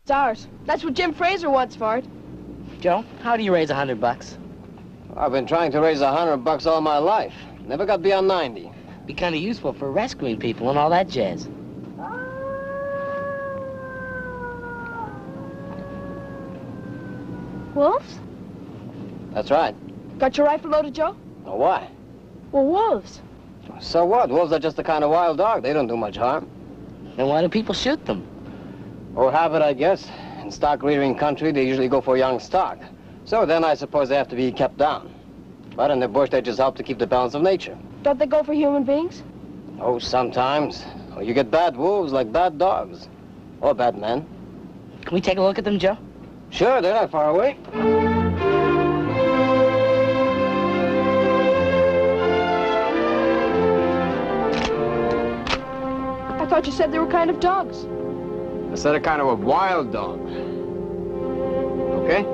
It's ours. That's what Jim Fraser wants for it. Joe, how do you raise $100? I've been trying to raise $100 all my life. Never got beyond 90. Be kind of useful for rescuing people and all that jazz. Wolves? That's right. Got your rifle loaded, Joe? Oh, why? Well, wolves. So what? Wolves are just a kind of wild dog. They don't do much harm. Then why do people shoot them? Or habit, I guess. In stock rearing country, they usually go for young stock. So then I suppose they have to be kept down. But in the bush, they just help to keep the balance of nature. Don't they go for human beings? Oh, sometimes. Oh, you get bad wolves like bad dogs. Or bad men. Can we take a look at them, Joe? Sure, they're not far away. I thought you said they were kind of dogs. I said a kind of a wild dog. Okay?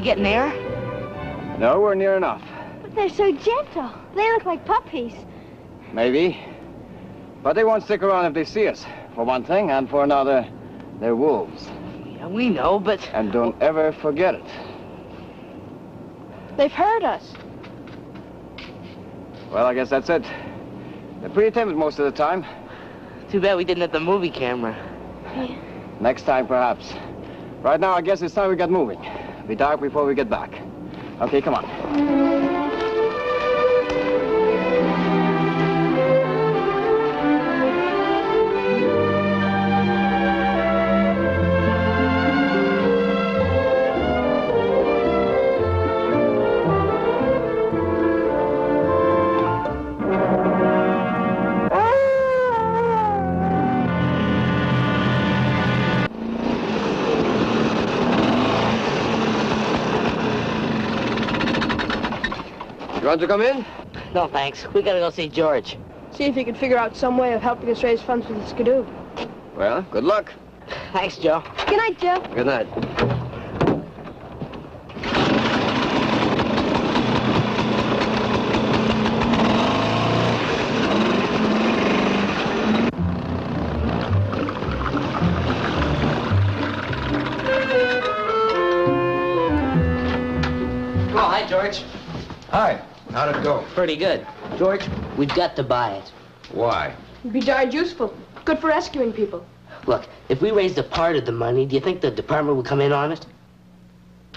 Get near? No, we're near enough. But they're so gentle. They look like puppies. Maybe. But they won't stick around if they see us, for one thing, and for another, they're wolves. Yeah, we know, but... And don't ever forget it. They've heard us. Well, I guess that's it. They're pretty timid most of the time. Too bad we didn't have the movie camera. Yeah. Next time, perhaps. Right now, I guess it's time we get moving. It'll be dark before we get back. Okay, come on. You want to come in? No, thanks. We gotta go see George. See if you can figure out some way of helping us raise funds for the skidoo. Well, good luck. Thanks, Joe. Good night, Joe. Good night. Oh, hi, George. Hi. How'd it go? Pretty good. George, we've got to buy it. Why? It'd be darned useful. Good for rescuing people. Look, if we raised a part of the money, do you think the department would come in on it?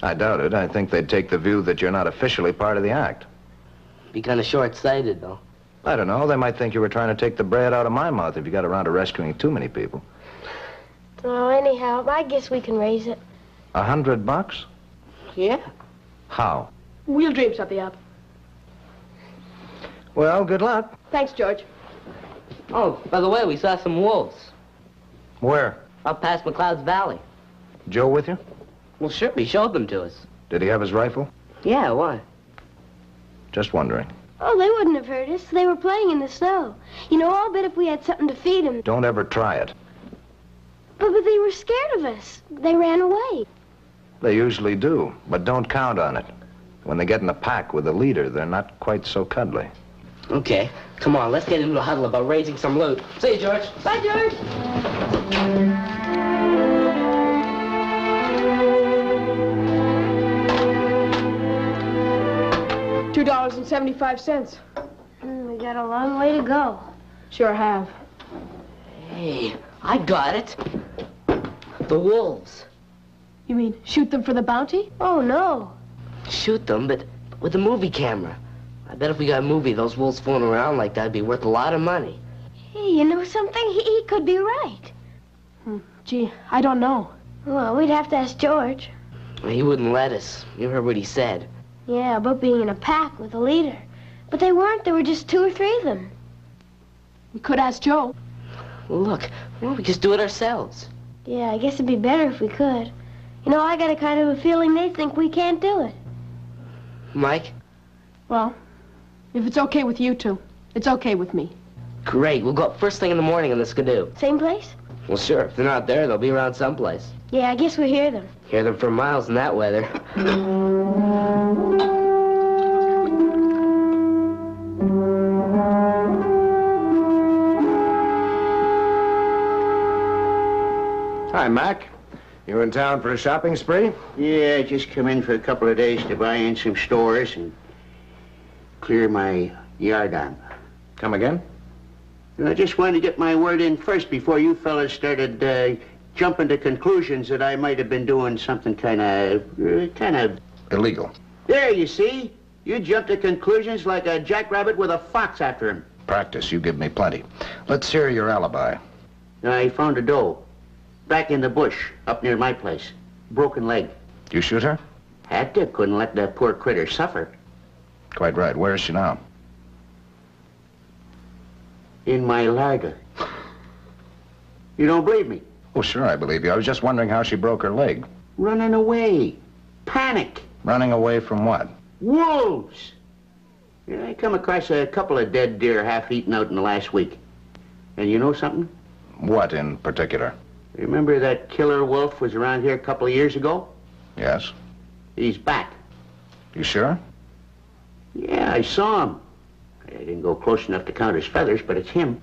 I doubt it. I think they'd take the view that you're not officially part of the act. Be kind of short-sighted, though. I don't know. They might think you were trying to take the bread out of my mouth if you got around to rescuing too many people. Oh, anyhow, I guess we can raise it. $100? Yeah. How? We'll dream something up. Well, good luck. Thanks, George. Oh, by the way, we saw some wolves. Where? Up past McLeod's Valley. Joe with you? Well, sure, he showed them to us. Did he have his rifle? Yeah, why? Just wondering. Oh, they wouldn't have hurt us. They were playing in the snow. You know, I'll bet if we had something to feed them. Don't ever try it. But they were scared of us. They ran away. They usually do, but don't count on it. When they get in a pack with a leader, they're not quite so cuddly. Okay, come on, let's get into a huddle about raising some loot. See you, George. Bye, George. $2.75. We got a long way to go. Sure have. Hey, I got it. The wolves. You mean shoot them for the bounty? Oh, no. Shoot them, but with a movie camera. I bet if we got a movie, those wolves fooling around like that'd be worth a lot of money. Hey, you know something? He could be right. Gee, I don't know. Well, we'd have to ask George. Well, he wouldn't let us. You heard what he said. Yeah, about being in a pack with a leader. But they weren't. There were just 2 or 3 of them. We could ask Joe. Well, look, well, we just do it ourselves. Yeah, I guess it'd be better if we could. You know, I got a kind of a feeling they think we can't do it. Mike? Well, if it's okay with you two, it's okay with me. Great. We'll go up first thing in the morning in the Skidoo. Same place? Well, sure. If they're not there, they'll be around someplace. Yeah, I guess we'll hear them. Hear them for miles in that weather. Hi, Mac. You in town for a shopping spree? Yeah, I just come in for a couple of days to buy in some stores and clear my yard on. Come again? I just wanted to get my word in first before you fellas started jumping to conclusions that I might have been doing something kind of... Illegal. There, you see? You jump to conclusions like a jackrabbit with a fox after him. Practice. You give me plenty. Let's hear your alibi. I found a doe. Back in the bush, up near my place. Broken leg. You shoot her? Had to. Couldn't let that poor critter suffer. Quite right. Where is she now? In my larder. You don't believe me? Oh, sure, I believe you. I was just wondering how she broke her leg. Running away. Panic. Running away from what? Wolves! Yeah, I come across a couple of dead deer half-eaten out in the last week. And you know something? What in particular? Remember that killer wolf was around here a couple of years ago? Yes. He's back. You sure? Yeah, I saw him. I didn't go close enough to count his feathers, but it's him.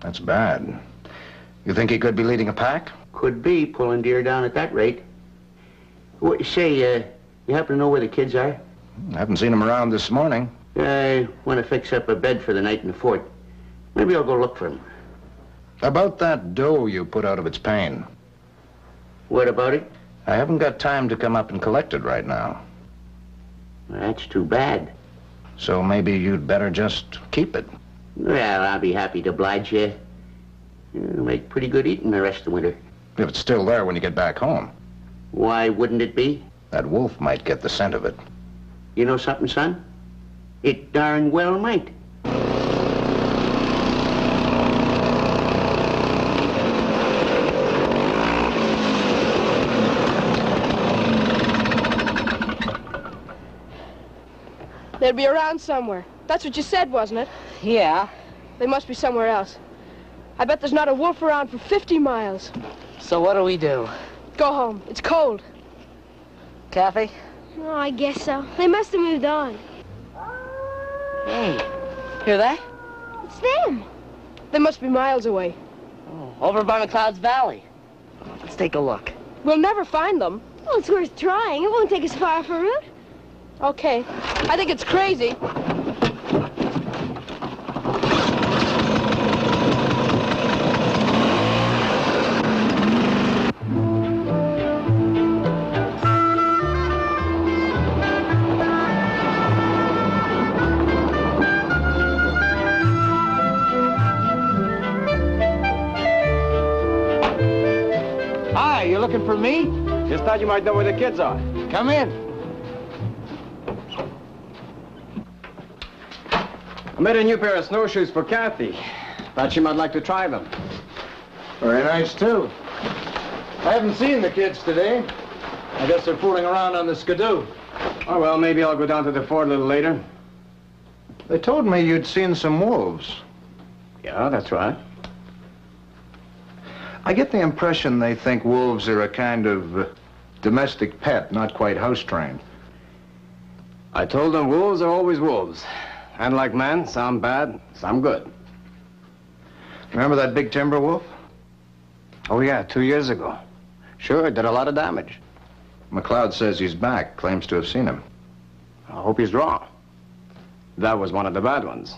That's bad. You think he could be leading a pack? Could be, pulling deer down at that rate. Say, you happen to know where the kids are? I haven't seen him around this morning. I want to fix up a bed for the night in the fort. Maybe I'll go look for him. About that doe you put out of its pain. What about it? I haven't got time to come up and collect it right now. That's too bad. So maybe you'd better just keep it. Well, I'll be happy to oblige you. It'll make pretty good eating the rest of the winter. If it's still there when you get back home. Why wouldn't it be? That wolf might get the scent of it. You know something, son? It darn well might. They'd be around somewhere. That's what you said, wasn't it? Yeah. They must be somewhere else. I bet there's not a wolf around for 50 miles. So what do we do? Go home. It's cold. Kathy? Oh, I guess so. They must have moved on. Hey, hear that? It's them. They must be miles away. Over by McLeod's Valley. Let's take a look. We'll never find them. Well, it's worth trying. It won't take us far off our route. Okay. I think it's crazy. Hi, you looking for me? Just thought you might know where the kids are. Come in. I made a new pair of snowshoes for Kathy. Thought she might like to try them. Very nice, too. I haven't seen the kids today. I guess they're fooling around on the Skidoo. Oh, well, maybe I'll go down to the fort a little later. They told me you'd seen some wolves. Yeah, that's right. I get the impression they think wolves are a kind of domestic pet, not quite house-trained. I told them wolves are always wolves. And like men, some bad, some good. Remember that big timber wolf? Oh, yeah, 2 years ago. Sure, did a lot of damage. McLeod says he's back, claims to have seen him. I hope he's wrong. That was one of the bad ones.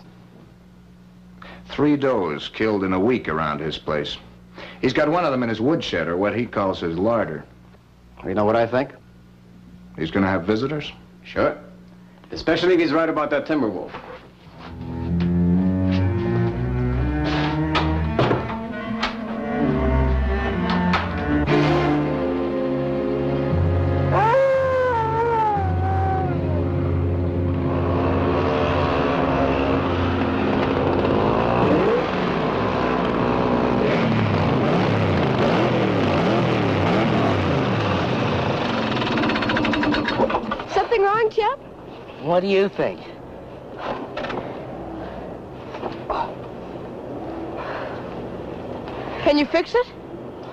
3 does killed in a week around his place. He's got one of them in his woodshed, or what he calls his larder. You know what I think? He's gonna have visitors? Sure. Especially if he's right about that timber wolf. What do you think? Can you fix it?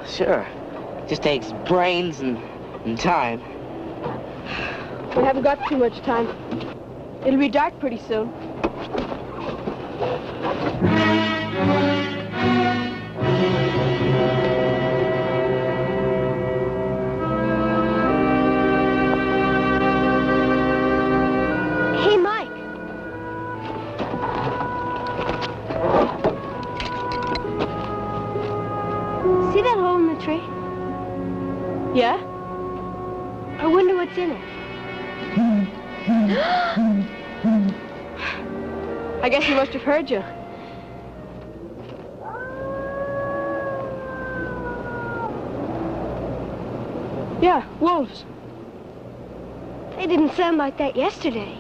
Sure. Just takes brains and time. We haven't got too much time. It'll be dark pretty soon. Hey, Mike. See that hole in the tree? Yeah? I wonder what's in it. I guess he must have heard you. Yeah, wolves. They didn't sound like that yesterday.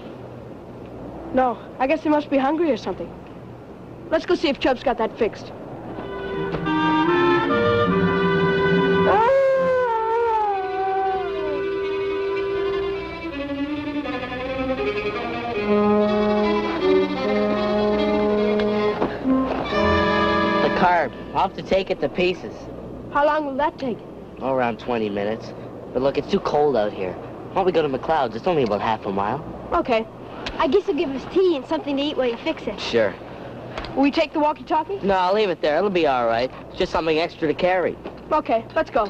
No, I guess they must be hungry or something. Let's go see if Chubb's got that fixed. The cart. I'll have to take it to pieces. How long will that take? Oh, around 20 minutes. But look, it's too cold out here. Why don't we go to McLeod's? It's only about half a mile. Okay. I guess he'll give us tea and something to eat while you fix it. Sure. Will we take the walkie-talkie? No, I'll leave it there. It'll be all right. It's just something extra to carry. Okay, let's go.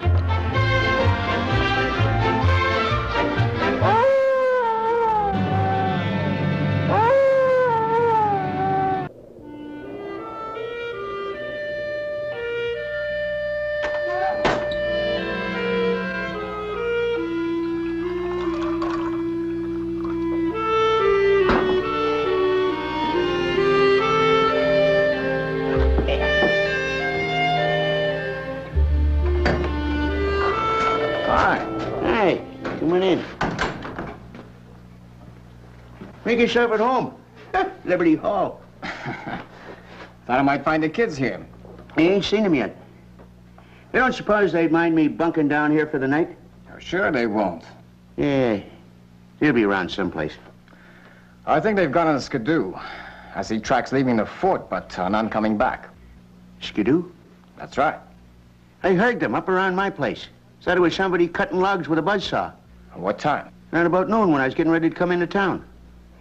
Make yourself at home. Liberty Hall. Thought I might find the kids here. I ain't seen them yet. You don't suppose they'd mind me bunking down here for the night? Oh, sure they won't. Yeah, they'll be around someplace. I think they've gone on a skidoo. I see tracks leaving the fort, but none coming back. Skidoo? That's right. I heard them up around my place. Said it was somebody cutting logs with a buzzsaw. What time? Around about noon when I was getting ready to come into town.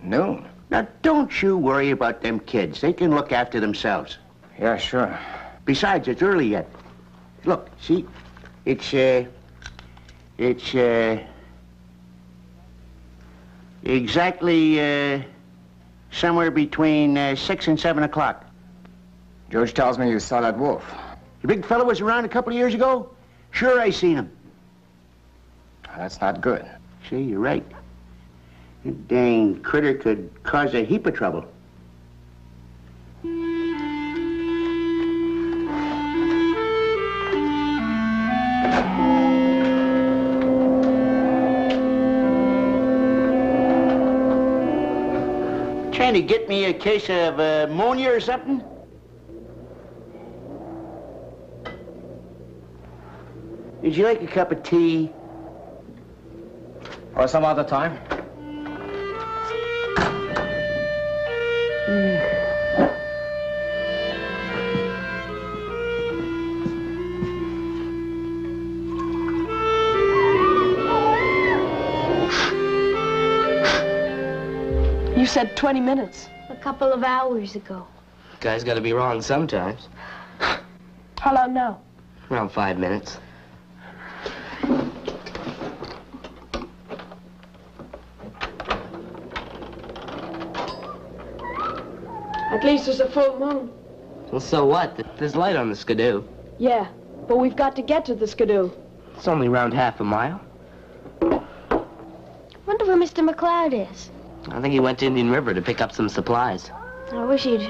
Noon. Now, don't you worry about them kids. They can look after themselves. Yeah, sure. Besides, it's early yet. Look, see? It's exactly, somewhere between 6 and 7 o'clock. George tells me you saw that wolf. The big fella was around a couple of years ago? Sure, I seen him. That's not good. See, you're right. That dang critter could cause a heap of trouble. Trying to get me a case of ammonia or something? Would you like a cup of tea? Or some other time? You said 20 minutes. A couple of hours ago. Guy's got to be wrong sometimes. How long now? Around 5 minutes. At least there's a full moon. Well, so what? There's light on the skidoo. Yeah, but we've got to get to the skidoo. It's only around half a mile. Wonder where Mr. McLeod is. I think he went to Indian River to pick up some supplies. I wish he'd...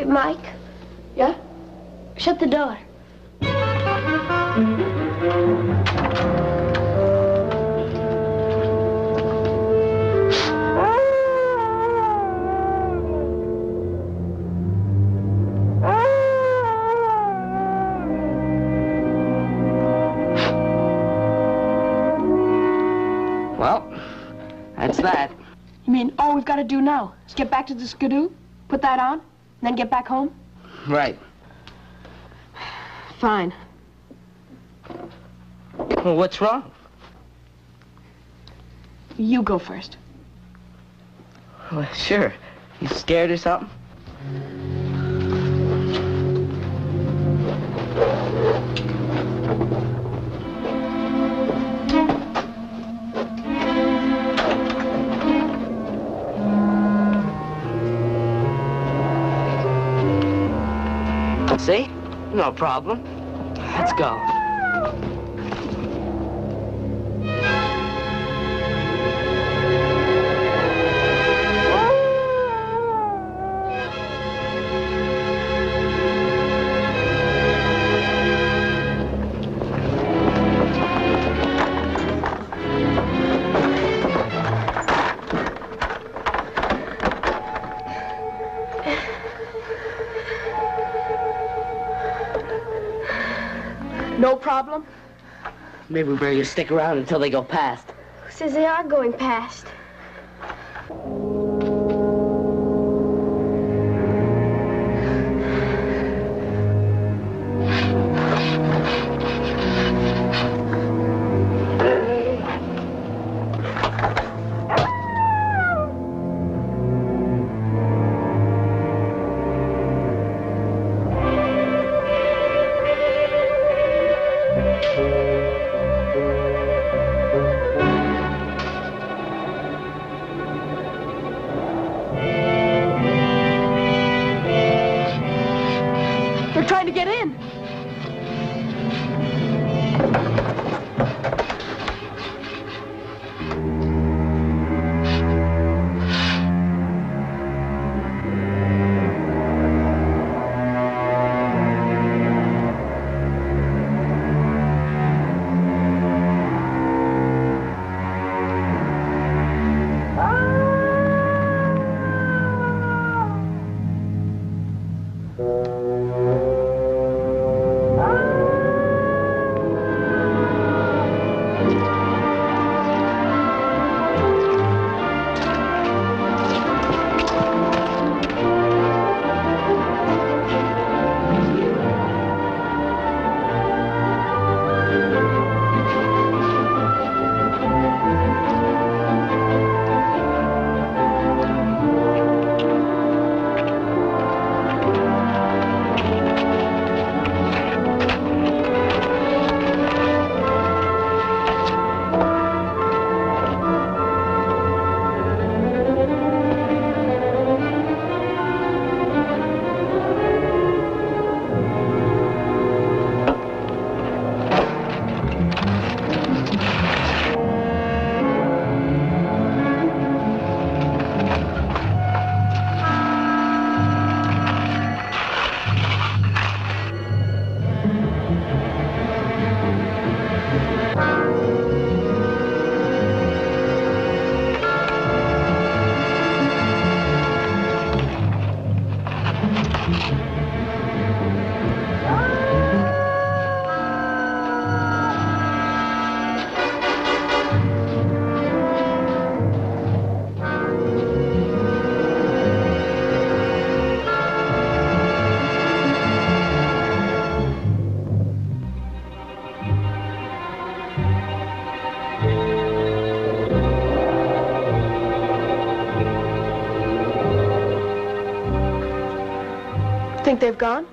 Mike? Yeah? Shut the door. What's that? You mean all we've got to do now is get back to the skidoo, put that on, and then get back home? Right. Fine. Well, what's wrong? You go first. Well, sure. You scared or something? See? No problem. Let's go. No problem? Maybe we better stick around until they go past. Who says they are going past? They're trying to get in. Think they've gone?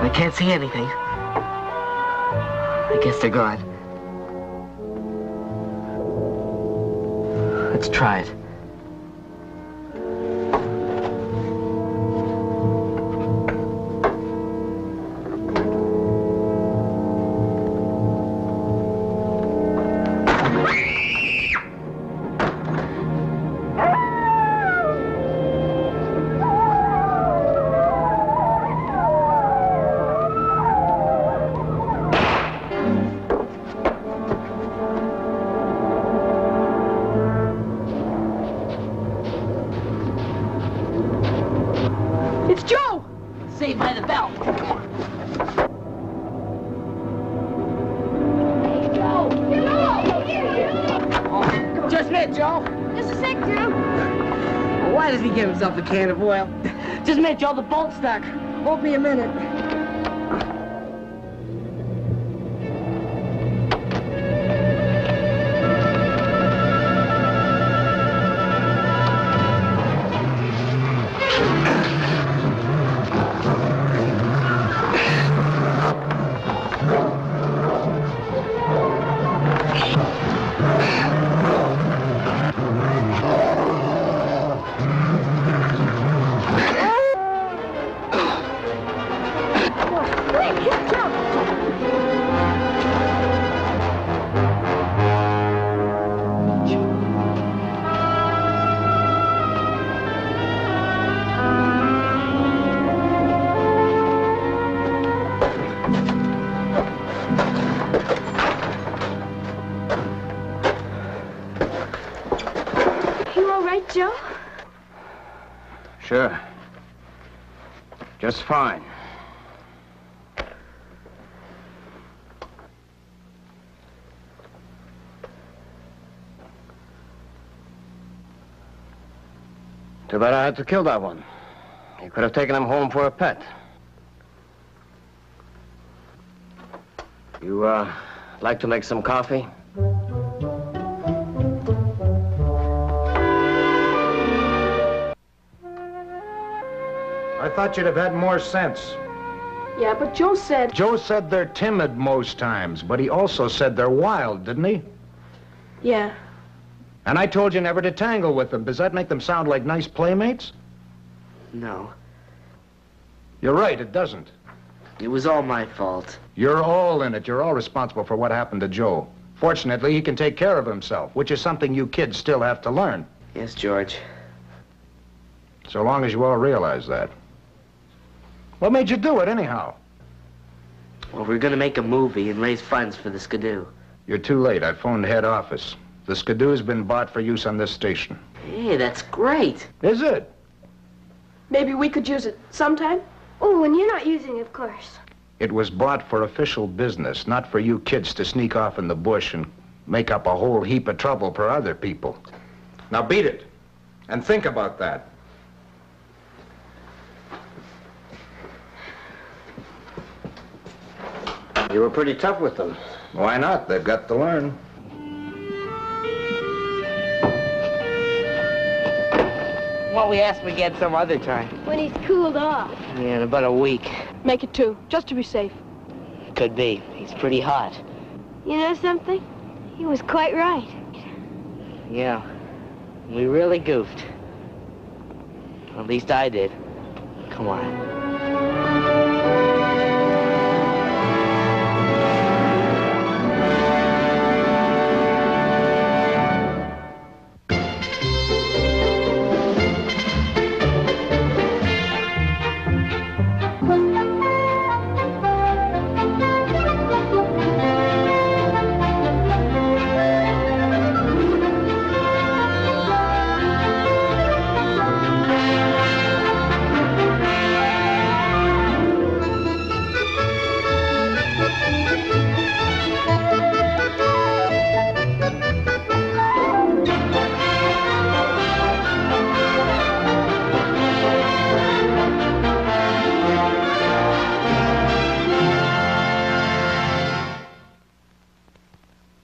I can't see anything. I guess they're gone. Let's try it. Joe! Hey, Joe! Get off! Just a minute, Joe. Just a sec, Joe. Why does he give himself a can of oil? Just a minute, Joe. The bolt's stuck. Won't be a minute. Joe? Sure. Just fine. Too bad I had to kill that one. You could have taken him home for a pet. You, like to make some coffee? I thought you'd have had more sense. Yeah, but Joe said... Joe said they're timid most times, but he also said they're wild, didn't he? Yeah. And I told you never to tangle with them. Does that make them sound like nice playmates? No. You're right, it doesn't. It was all my fault. You're all in it. You're all responsible for what happened to Joe. Fortunately, he can take care of himself, which is something you kids still have to learn. Yes, George. So long as you all realize that. What made you do it, anyhow? Well, we're gonna make a movie and raise funds for the Skidoo. You're too late. I phoned head office. The Skidoo's been bought for use on this station. Hey, that's great. Is it? Maybe we could use it sometime? Oh, and you're not using it, of course. It was bought for official business, not for you kids to sneak off in the bush and make up a whole heap of trouble for other people. Now beat it. And think about that. You were pretty tough with them. Why not? They've got to learn. Well, we asked him again some other time. When he's cooled off. Yeah, in about a week. Make it 2, just to be safe. Could be. He's pretty hot. You know something? He was quite right. Yeah. We really goofed. At least I did. Come on.